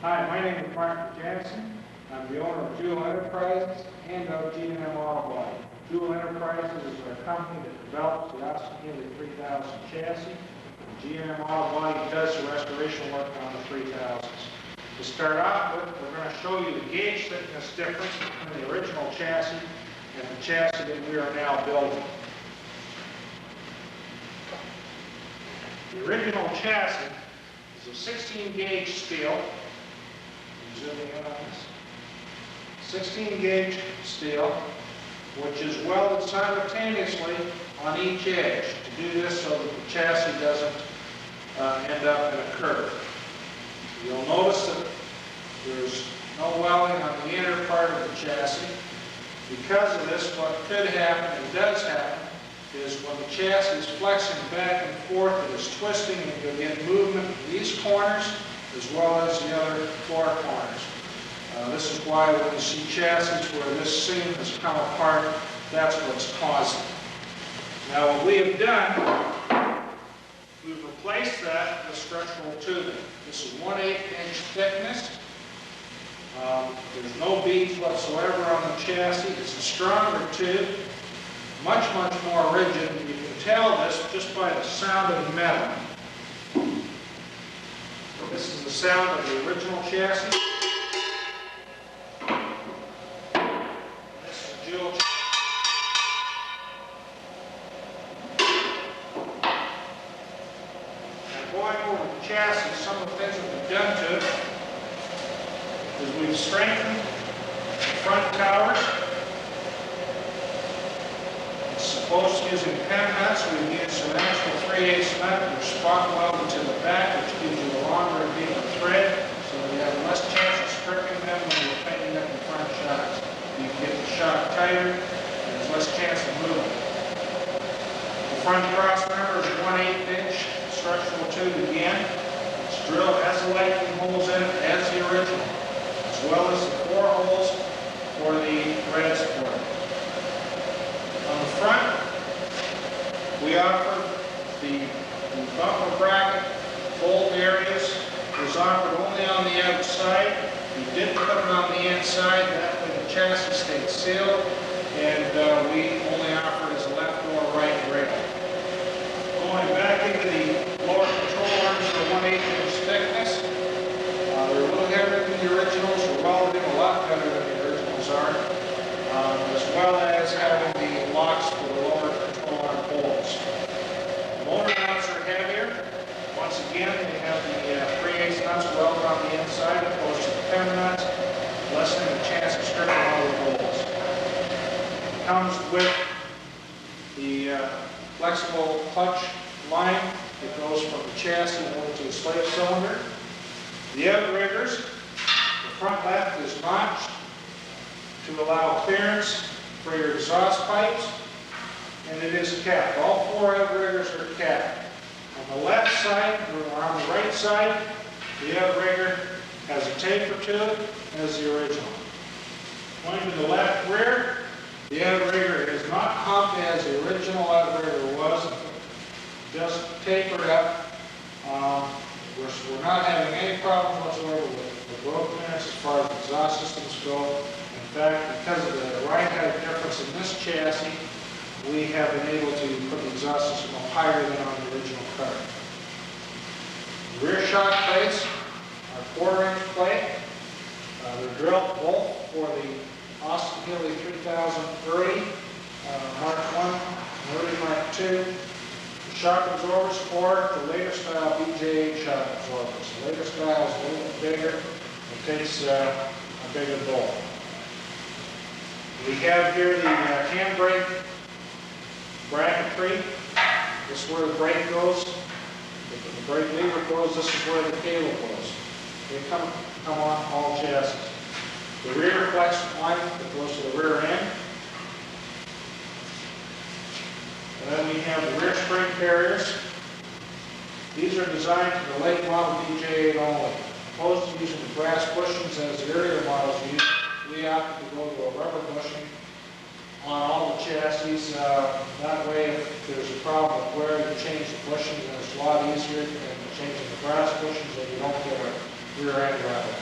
Hi, my name is Mark Jansen. I'm the owner of Jule Enterprises and of G&M Auto Body. Jule Enterprises is our company that develops the Austin Healey 3000 chassis. G&M Auto Body does the restoration work on the 3000s. To start off with, we're going to show you the gauge thickness difference between the original chassis and the chassis that we are now building. The original chassis is a 16 gauge steel. Zooming in on this. 16 gauge steel, which is welded simultaneously on each edge. To do this so that the chassis doesn't end up in a curve. You'll notice that there's no welding on the inner part of the chassis. Because of this, what could happen, and does happen, is when the chassis is flexing back and forth, it is twisting, and you'll get movement in these corners as well as the other floor corners. This is why when you see chassis where this seam has come apart, that's what's causing it. Now what we have done, we've replaced that with structural tubing. This is 1/8 inch thickness. There's no beads whatsoever on the chassis. It's a stronger tube, much more rigid. You can tell this just by the sound of the metal. This is the sound of the original chassis. This is Jule. Now going over the chassis, some of the things that we've done to it is we've strengthened the front towers. It's supposed to using pen nuts. We've used some actual 3/8 nut. We're spot welded to the back, which gives you a longer beam of thread, so that you have less chance of stripping them when you're tightening up the front shocks. You can get the shock tighter, and there's less chance of movement. The front crossmember is 1/8 inch structural tube again. It's drilled, has the lightning holes in it as the original, as well as the 4 holes for the thread support. On the front, we offer the bumper bracket fold areas. Was offered only on the outside. We did put it on the inside, that way the chassis stayed sealed, and we only offer as a left or right rail. Going back into the lower control arms for 1/8 inch thickness. They're a little heavier than the originals. They're welded in a lot better than the originals are, as well as having the locks for the lower control arm bolts. The motor nuts are heavier. Once again, they have the 3/8 nuts welded on the inside opposed to the pen nuts, lessening the chance of stripping all the bolts. It comes with the flexible clutch line that goes from the chassis over to the slave cylinder. The outriggers, the front left is notched to allow clearance for your exhaust pipes, and it is capped. All 4 outriggers are capped. On the left side, or on the right side, the outrigger has a taper to it as the original. Going to the left rear, the outrigger is not humped as the original outrigger was, just tapered up. We're not having any problems whatsoever with road clearance as far as exhaust systems go. In fact, because of the ride height difference in this chassis, we have been able to put the exhaust system up higher than on the original car. The rear shock plates are 1/4 inch plate. They're drilled both for the Austin Healey 3000 early, Mark 1, and early Mark 2. The shock absorbers for the later style BJ shock absorbers. The later style is a little bit bigger. It takes a bigger bolt. We have here the handbrake bracketry. This is where the brake goes. The brake lever goes. This is where the cable goes. They come on all chassis. The rear flex line that goes to the rear end. And then we have the rear spring carriers. These are designed for the late model BJ8 only. Opposed to using the brass bushings as the earlier models used, we opted to go to a rubber bushing on all the chassis. That way, if there's a problem with wear, you change the bushings, and it's a lot easier than changing the brass bushings, and you don't get a rear end level.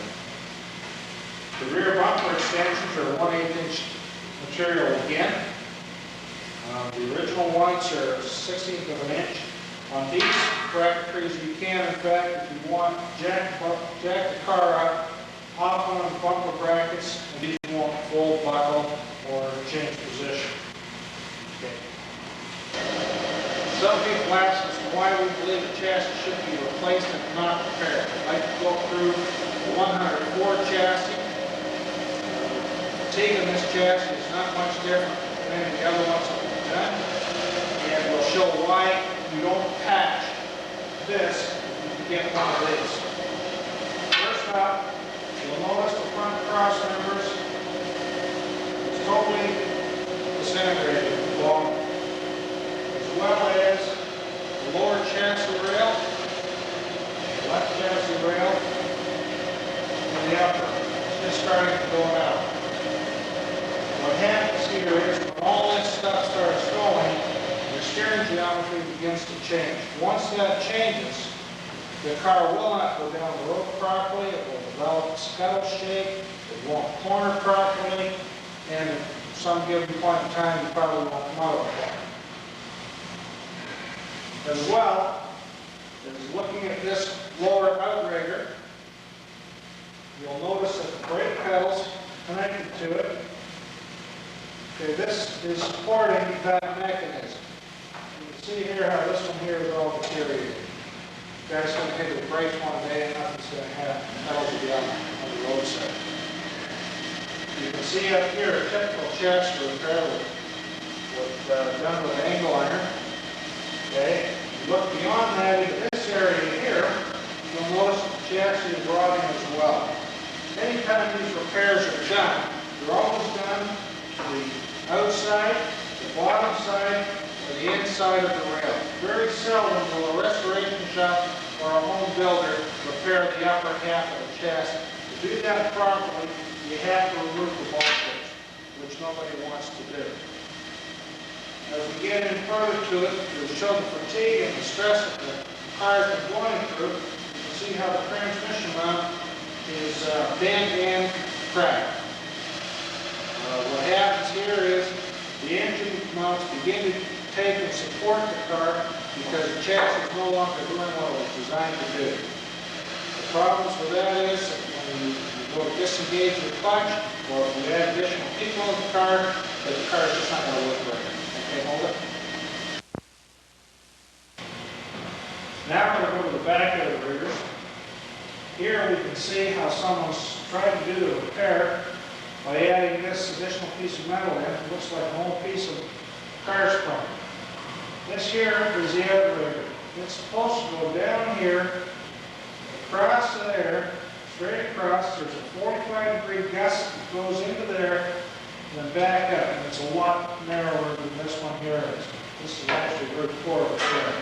The rear bumper extensions are 1/8" material again. The original ones are 1/16 of an inch. On these bracketries, you can, in fact, if you want, jack the car up, hop on the bumper brackets, and these won't fold, buckle, or change position. Okay. Some people ask us why we believe the chassis should be replaced and not repaired. I'd like to go through the 104 chassis. The fatigue on this chassis is not much different than any of the other ones that we've done, and we'll show why you don't patch this to get one of these. First up, you'll notice the front cross members is totally disintegrated along, as well as the lower chassis rail, the left chassis rail, and the upper. It's just starting to go out. What happens here is when all this stuff starts going, your steering geometry begins to change. Once that changes, the car will not go down the road properly, it will develop a scuttle shape, it won't corner properly, and at some given point in time, you probably won't come out of the corner. As well as looking at this lower outrigger, you'll notice that the brake pedals connected to it. Okay, this is supporting that mechanism. You can see here how this one here is all deteriorated. You guys going to hit the brakes one day and nothing's going to happen. The pedals will be on the roadside. You can see up here a typical chassis repair done with an angle iron. Okay, you look beyond that into this area here, you'll notice the chassis is rotting as well. Anytime these repairs are done, they're always done to the outside, the bottom side, or the inside of the rail. Very seldom will a restoration shop or a home builder repair the upper half of the chassis. To do that properly, you have to remove the bolsters, which nobody wants to do. As we get in further to it, to show the fatigue and the stress that the car has been going through, you can see how the transmission mount is bent and cracked. What happens here is the engine mounts begin to take and support the car because the chassis is no longer doing what it was designed to do. The problems with that is that when you go to disengage the clutch, or if you add additional people in the car is just not going to work right. Okay, hold it. Now we're going to go to the back of the riggers. Here we can see how someone's tried to do the repair by adding this additional piece of metal in. It looks like an old piece of car spring. This here is the outrigger. It's supposed to go down here, across there, straight across. There's a 45-degree gusset that goes into there, and then back up. And it's a lot narrower than this one here is. This is actually very poor repair.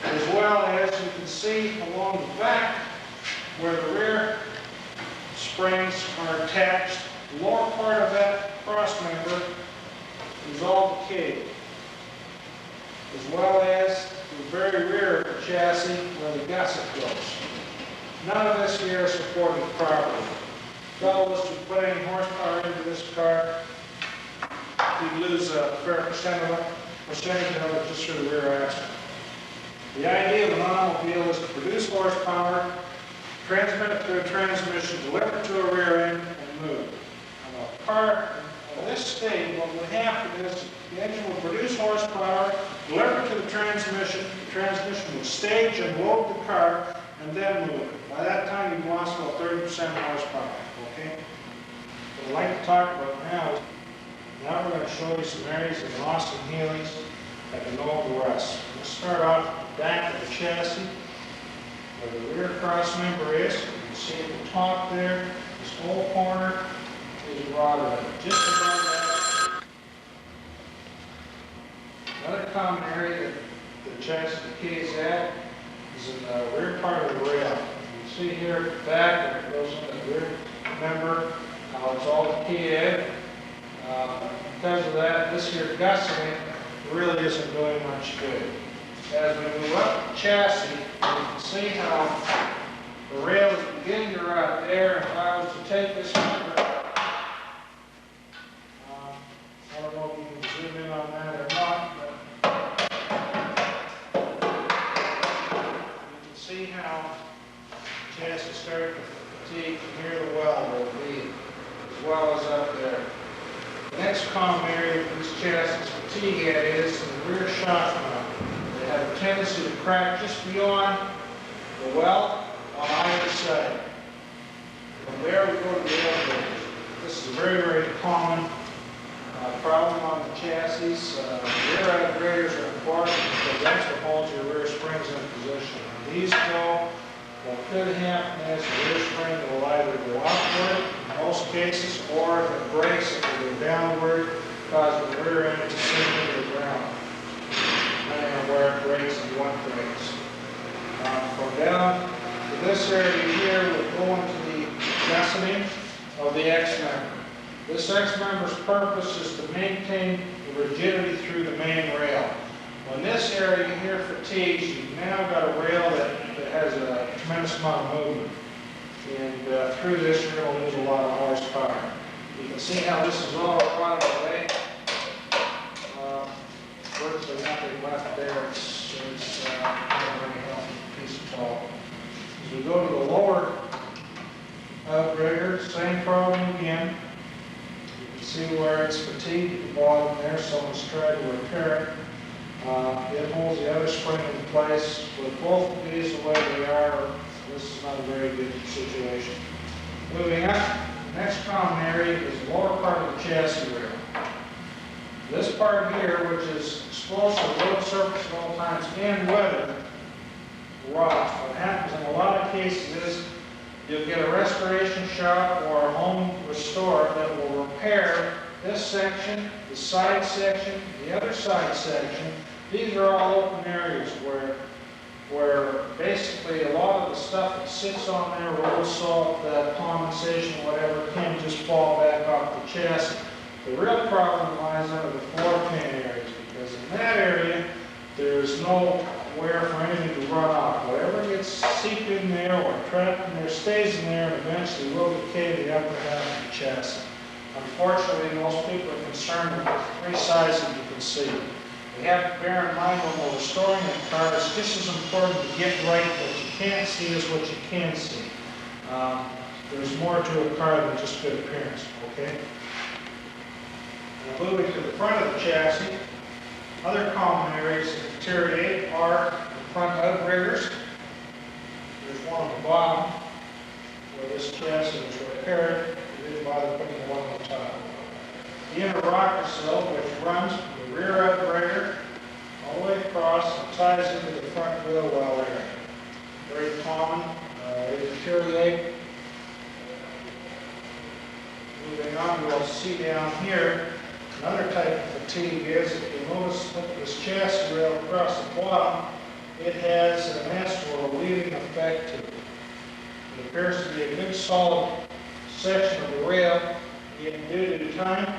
As well as you can see along the back, where the rear springs are attached, the lower part of that cross member is all decayed, as well as the very rear of the chassis where the gusset goes. None of this here is supported properly. Fellows who put any horsepower into this car, you'd lose a fair percentage of it just through the rear axle. The idea of an automobile is to produce horsepower, transmit it to a transmission, deliver it to a rear end, and move. On a car of this state, what would happen is the engine will produce horsepower, deliver it to the transmission would stage and load the car, and then move it. By that time, you've lost about 30% horsepower. Okay? What I'd like to talk about now we're going to show you some areas of loss and healings that can go over us. We'll start off at the back of the chassis, where the rear cross member is. You can see at the top there, this whole corner is rotted. Just above that. Another common area that the chassis decays at is in the rear part of the rail. You can see here at the back, when it goes into the rear member, how it's all decayed. Because of that, this here gusseting really isn't doing much good. As we move up the chassis, you can see how The rail is beginning to rot there. If I was to take this member, I don't know if you can zoom in on that or not, but you can see how the chassis is starting to fatigue from here to well will be, as well as up there. The next common area of these chassis fatigue at is the rear shock mount. They have a tendency to crack just beyond the well on either side. From there we go to the elevators. This is a very, very common problem on the chassis. Rear outriggers are important because that's what holds your rear springs in position. When these go, what could happen is the rear spring will either go upward in most cases, or if it breaks, it will go downward, causing the rear end to sink into the ground, depending on where it breaks and what breaks. From down to this area here, we'll go into the gusseting of the X-member. This X-member's purpose is to maintain the rigidity through the main rail. When this area here fatigues, you've now got a rail that has a tremendous amount of movement. And through this, you're going to lose a lot of horsepower. You can see how this is all rotted away. Virtually nothing left there. It's not a very healthy piece of tall. As we go to the lower outrigger, same problem again. You can see where it's fatigued at the bottom there. Someone's tried to repair it. It holds the other spring in place. With both of these the way they are, this is not a very good situation. Moving up, the next common area is the lower part of the chassis rail. This part here, which is exposed to the road surface at all times and weather, rots. What happens in a lot of cases is you'll get a restoration shop or a home restorer that will repair this section, the side section, the other side section. These are all open areas where basically a lot of the stuff that sits on there, road salt, condensation, whatever, can just fall back off the chassis. The real problem lies under the floor pan areas, because in that area there's nowhere for anything to run off. Whatever gets seeped in there or trapped in there stays in there and eventually will decay the upper half of the chassis. Unfortunately, most people are concerned with the three sides that you can see. We have to bear in mind when we're restoring a car, it's just as important to get right what you can't see as what you can see. There's more to a car than just good appearance, okay? Now, moving to the front of the chassis, other common areas that deteriorate are the front outriggers. There's one on the bottom where this chassis was repaired. We didn't bother putting the one on the top. The inner rocker sill, which runs from the rear outrigger all the way across and ties into the front wheel well area. Very common. They deteriorate. Moving on, we'll see down here another type of fatigue is, if you notice, look at this chassis rail across the bottom, it has an S or a weaving effect to it. It appears to be a good solid section of the rail, yet due to time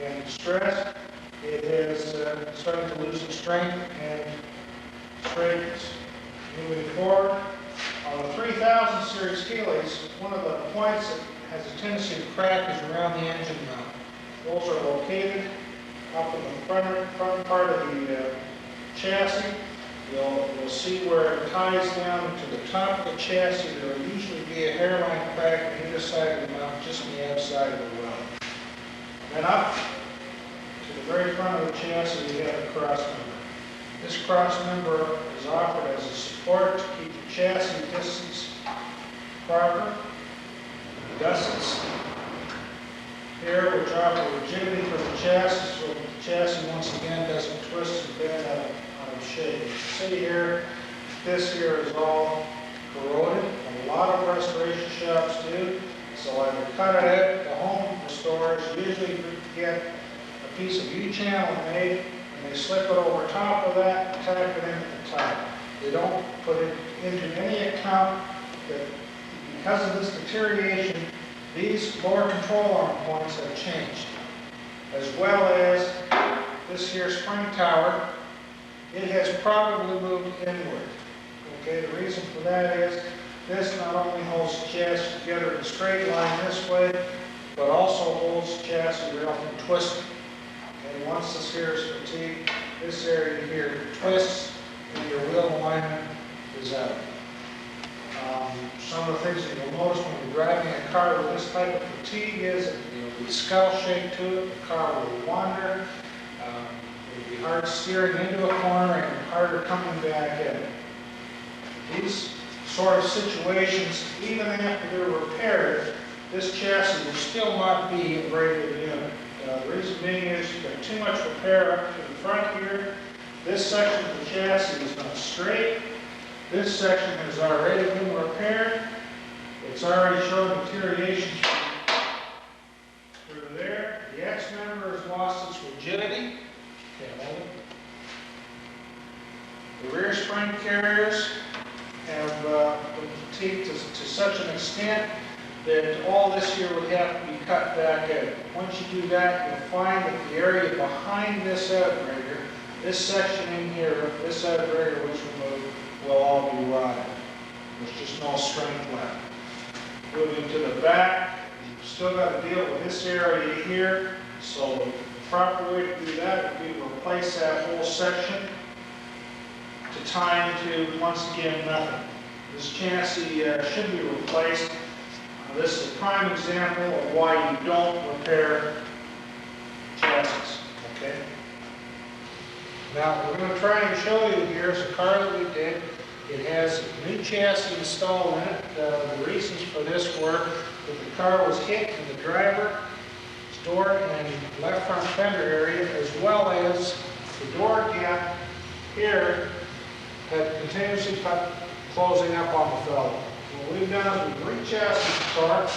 and stress, it has started to lose its strength and straightness. Moving forward, on the 3000 series heelys, one of the points that has a tendency to crack is around the engine mount. Those are located up in the front part of the chassis. You'll see where it ties down to the top of the chassis. There will usually be a hairline crack on either side of the mount, just on the outside of the well. Then up to the very front of the chassis, you have a crossmember. This crossmember is offered as a support to keep the chassis distance proper. The gussets here, which offer rigidity for the chassis, so that the chassis once again doesn't twist and bend out of shape. You can see here, this here is all corroded. A lot of restoration shops do. So either cut it out. The home restorers usually get a piece of U-channel made, and they slip it over top of that and tack it in at the top. They don't put it into any account that because of this deterioration, these lower control arm points have changed, as well as this here spring tower. It has probably moved inward. Okay, the reason for that is This not only holds the chassis together in a straight line this way, but also holds the chassis rail from twisting. And once this here is fatigued, this area here twists and your wheel alignment is out. Some of the things that you'll notice when you're driving a car with this type of fatigue is that there'll be skull shake to it, the car will wander, it'll be hard steering into a corner and harder coming back in. These sort of situations, even after they're repaired, this chassis will still not be a very good unit. The reason being is you've got too much repair up to the front here. This section of the chassis is not straight. This section has already been repaired. It's already showed deterioration through there. The X-member has lost its rigidity. The rear spring carriers have been fatigued to such an extent that all this here would have to be cut back out. Once you do that, you'll find that the area behind this outrigger, this section in here, this outrigger was removed, will all be rotted. There's just no strength left. Moving to the back, you've still got to deal with this area here, so the proper way to do that would be to replace that whole section to tie into, once again, nothing. This chassis should be replaced. This is a prime example of why you don't repair chassis. Okay. Now we're going to try and show you here is a car that we did. It has a new chassis installed in it. The reasons for this were that the car was hit in the driver's door and left front fender area, as well as the door gap here had continuously cut closing up on the fellow. What we've done is we've re-chassis the car.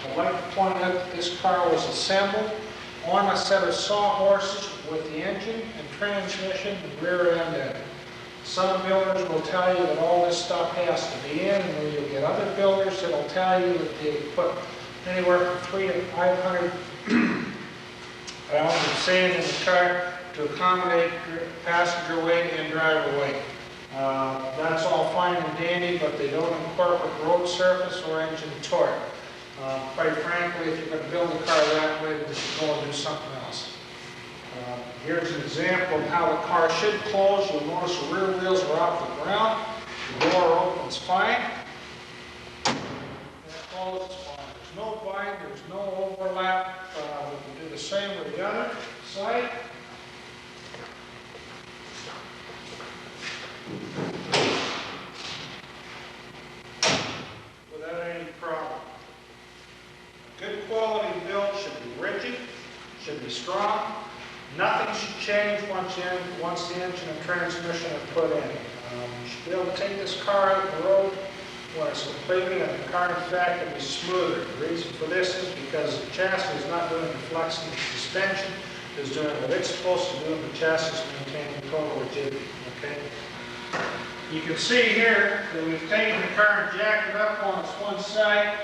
I'd like to point out that this car was assembled on a set of sawhorses with the engine and transmission and rear end in it. Some builders will tell you that all this stuff has to be in, and then you'll get other builders that will tell you that they put anywhere from 300 to 500 pounds of sand in the car to accommodate passenger weight and driver weight. That's all fine and dandy, but they don't incorporate road surface or engine torque. Quite frankly, if you're going to build a car that way, then you should go and do something else. Here's an example of how the car should close. You'll notice the rear wheels are off the ground. The door opens fine. And it closes fine. There's no bind, there's no overlap. We can do the same with the other side. Without any problem. A good quality build should be rigid, should be strong. Nothing should change once the engine and transmission are put in. You should be able to take this car out the road when it's completed, and the car, in fact, will be smoother. The reason for this is because the chassis is not doing the flexing, the suspension is doing what it's supposed to do, and the chassis is maintaining total rigidity. Okay? You can see here that we've taken the car and jacked it up on its one side.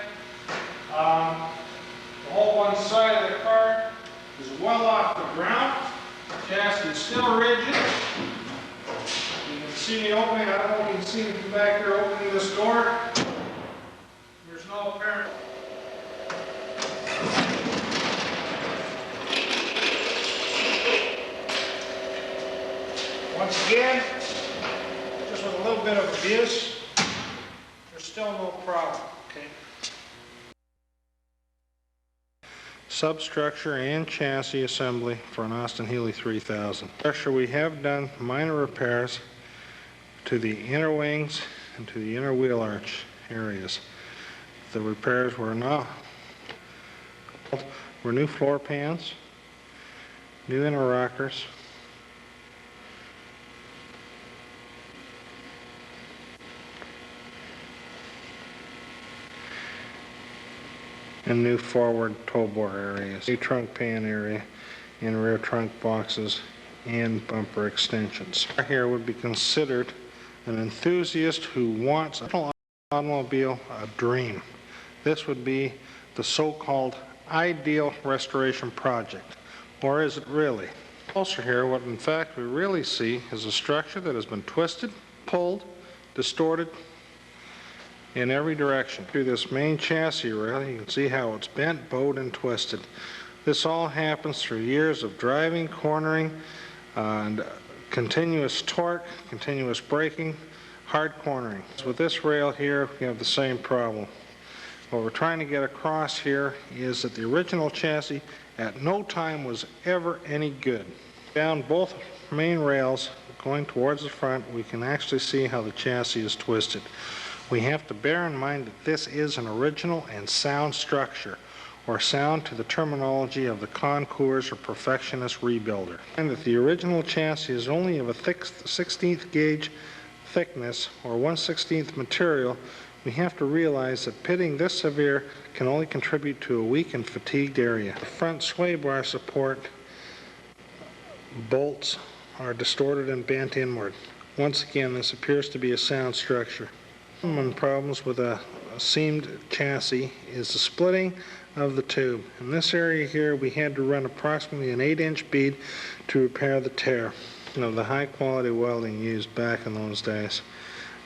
The whole one side of the car is well off the ground. The chassis is still rigid. You can see me opening, I don't know if you can see me from back here opening this door. There's no apparent. Once again, just with a little bit of abuse, there's still no problem. Okay. Substructure and chassis assembly for an Austin Healey 3000. We have done minor repairs to the inner wings and to the inner wheel arch areas. The repairs were new floor pans, new inner rockers, and new forward tow bore areas, new trunk pan area, and rear trunk boxes and bumper extensions. Here would be considered an enthusiast who wants an automobile a dream. This would be the so-called ideal restoration project. Or is it really? Closer here, what in fact we really see is a structure that has been twisted, pulled, distorted, in every direction. Through this main chassis rail, you can see how it's bent, bowed, and twisted. This all happens through years of driving, cornering, and continuous torque, continuous braking, hard cornering. So with this rail here, we have the same problem. What we're trying to get across here is that the original chassis at no time was ever any good. Down both main rails going towards the front, we can actually see how the chassis is twisted. We have to bear in mind that this is an original and sound structure, or sound to the terminology of the concours or perfectionist rebuilder. And that the original chassis is only of a thick 16th gauge thickness or 1/16th material, we have to realize that pitting this severe can only contribute to a weak and fatigued area. The front sway bar support bolts are distorted and bent inward. Once again, this appears to be a sound structure. Common problems with a seamed chassis is the splitting of the tube. In this area here, we had to run approximately an 8-inch bead to repair the tear. The high quality welding used back in those days.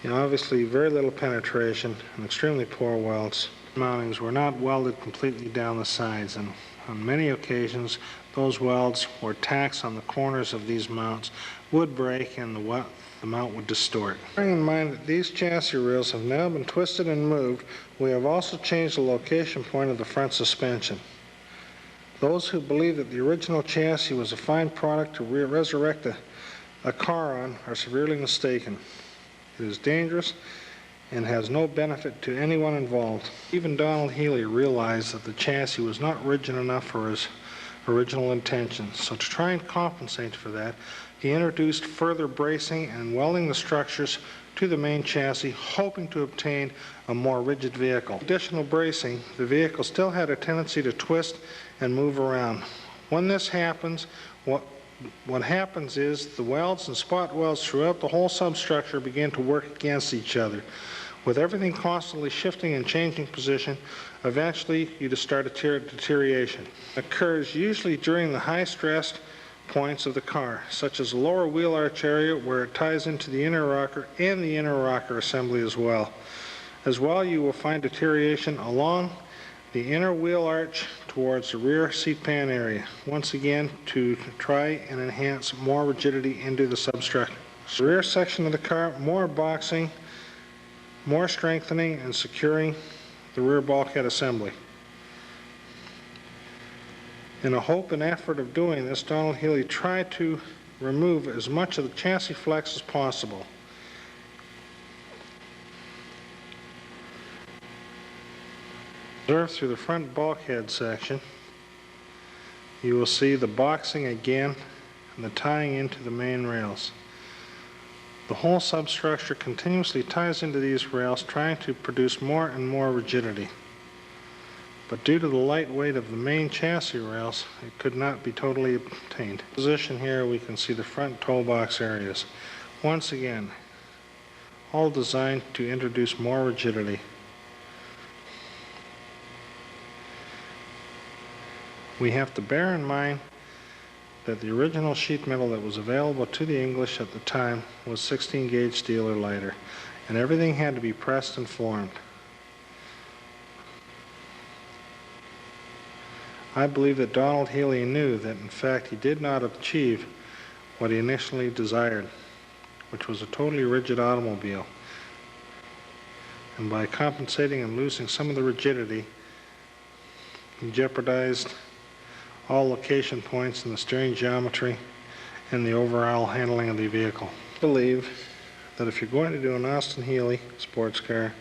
Obviously very little penetration and extremely poor welds. Mountings were not welded completely down the sides, and on many occasions those welds or tacks on the corners of these mounts would break and the mount would distort. Bearing in mind that these chassis rails have now been twisted and moved, we have also changed the location point of the front suspension. Those who believe that the original chassis was a fine product to resurrect a car on are severely mistaken. It is dangerous and has no benefit to anyone involved. Even Donald Healey realized that the chassis was not rigid enough for his original intentions, so to try and compensate for that, he introduced further bracing and welding the structures to the main chassis, hoping to obtain a more rigid vehicle. Additional bracing, the vehicle still had a tendency to twist and move around. When this happens, what happens is the welds and spot welds throughout the whole substructure begin to work against each other. With everything constantly shifting and changing position, eventually you just start a deterioration. It occurs usually during the high-stressed points of the car, such as the lower wheel arch area where it ties into the inner rocker and the inner rocker assembly as well. As well, you will find deterioration along the inner wheel arch towards the rear seat pan area, once again to try and enhance more rigidity into the substructure. The rear section of the car, more boxing, more strengthening and securing the rear bulkhead assembly. In a hope and effort of doing this, Donald Healey tried to remove as much of the chassis flex as possible. Observe through the front bulkhead section, you will see the boxing again and the tying into the main rails. The whole substructure continuously ties into these rails, trying to produce more and more rigidity. But due to the light weight of the main chassis rails, it could not be totally obtained. In position here, we can see the front toe box areas. Once again, all designed to introduce more rigidity. We have to bear in mind that the original sheet metal that was available to the English at the time was 16 gauge steel or lighter, and everything had to be pressed and formed. I believe that Donald Healey knew that in fact he did not achieve what he initially desired, which was a totally rigid automobile. And by compensating and losing some of the rigidity, he jeopardized all location points in the steering geometry and the overall handling of the vehicle. I believe that if you're going to do an Austin Healey sports car,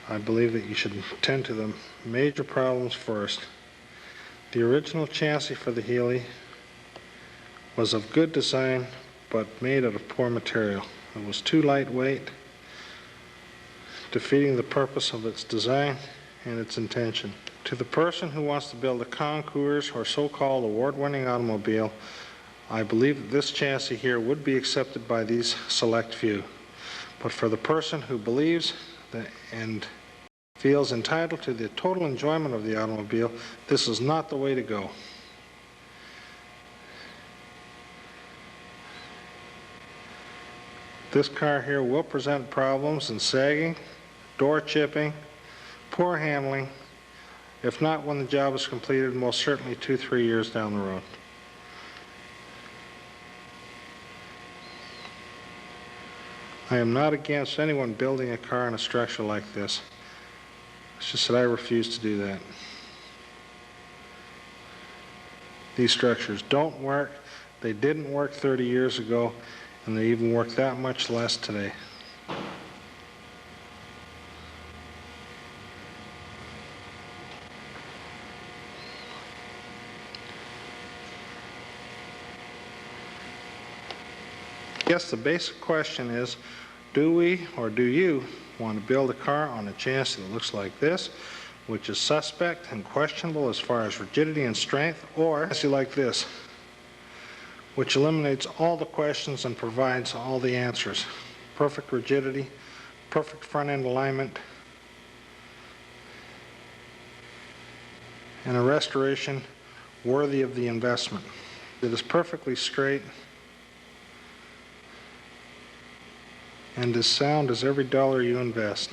I believe that you should tend to the major problems first. The original chassis for the Healey was of good design, but made out of poor material. It was too lightweight, defeating the purpose of its design and its intention. To the person who wants to build a concours or so-called award-winning automobile, I believe that this chassis here would be accepted by these select few. But for the person who believes that and feels entitled to the total enjoyment of the automobile, this is not the way to go. This car here will present problems in sagging door chipping, poor handling, if not when the job is completed, most certainly 2-3 years down the road. I am not against anyone building a car in a structure like this. It's just that I refuse to do that. These structures don't work. They didn't work 30 years ago, and they even work that much less today. I guess the basic question is, do we or do you want to build a car on a chassis that looks like this, which is suspect and questionable as far as rigidity and strength, or a chassis like this, which eliminates all the questions and provides all the answers? Perfect rigidity, perfect front end alignment, and a restoration worthy of the investment. It is perfectly straight and as sound as every dollar you invest.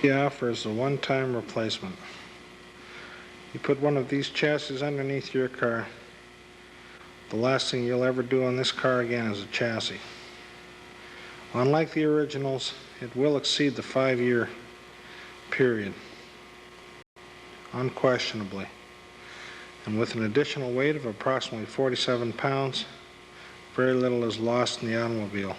He offers a one-time replacement. You put one of these chassis underneath your car, the last thing you'll ever do on this car again is a chassis. Unlike the originals, it will exceed the 5-year period, unquestionably. And with an additional weight of approximately 47 pounds, very little is lost in the automobile.